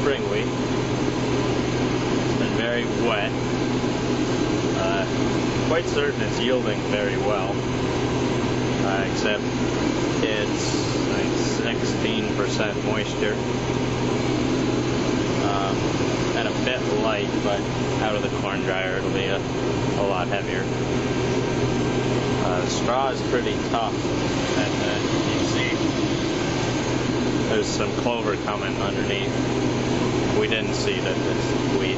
spring wheat. It's been very wet. Quite certain it's yielding very well, except it's like 16% moisture, and a bit light, but out of the corn dryer it'll be a lot heavier. The straw is pretty tough, and you see there's some clover coming underneath. We didn't see that it's wheat.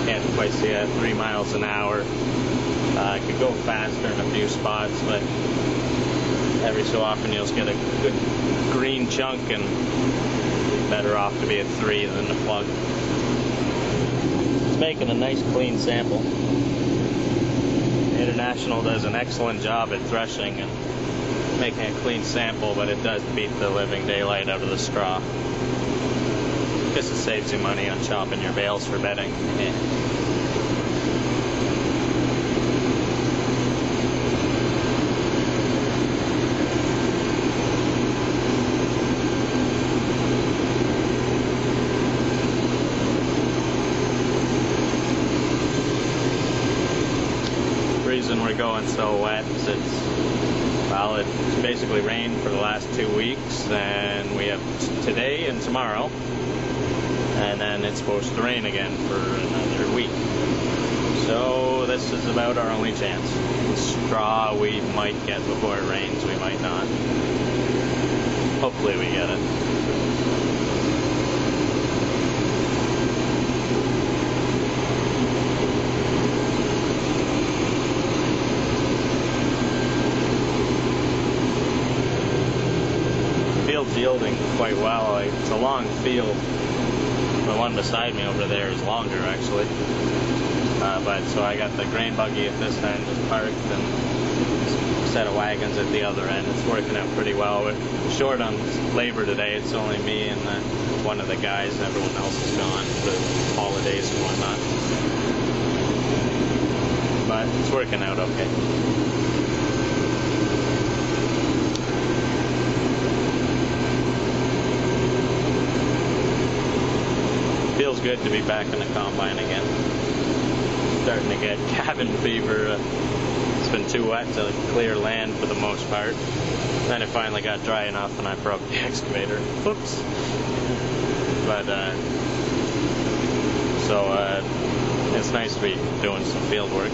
Can't quite see at 3 miles an hour. I could go faster in a few spots, but every so often you'll get a good green chunk, and better off to be at 3 than to plug. It's making a nice clean sample. International does an excellent job at threshing and making a clean sample, but it does beat the living daylight out of the straw. Guess it saves you money on chopping your bales for bedding. Yeah. The reason we're going so wet is it's basically rained for the last 2 weeks, and we have today and tomorrow, and then it's supposed to rain again for another week. So this is about our only chance. The straw we might get before it rains, we might not. Hopefully we get it. Field's yielding quite well. It's a long field. The one beside me over there is longer, actually. But so I got the grain buggy at this end just parked, and a set of wagons at the other end. It's working out pretty well. We're short on labor today. It's only me and one of the guys, and everyone else is gone for the holidays and whatnot. But it's working out okay. Feels good to be back in the combine again. Starting to get cabin fever. It's been too wet to clear land for the most part. Then it finally got dry enough and I broke the excavator. Whoops. But so it's nice to be doing some field work.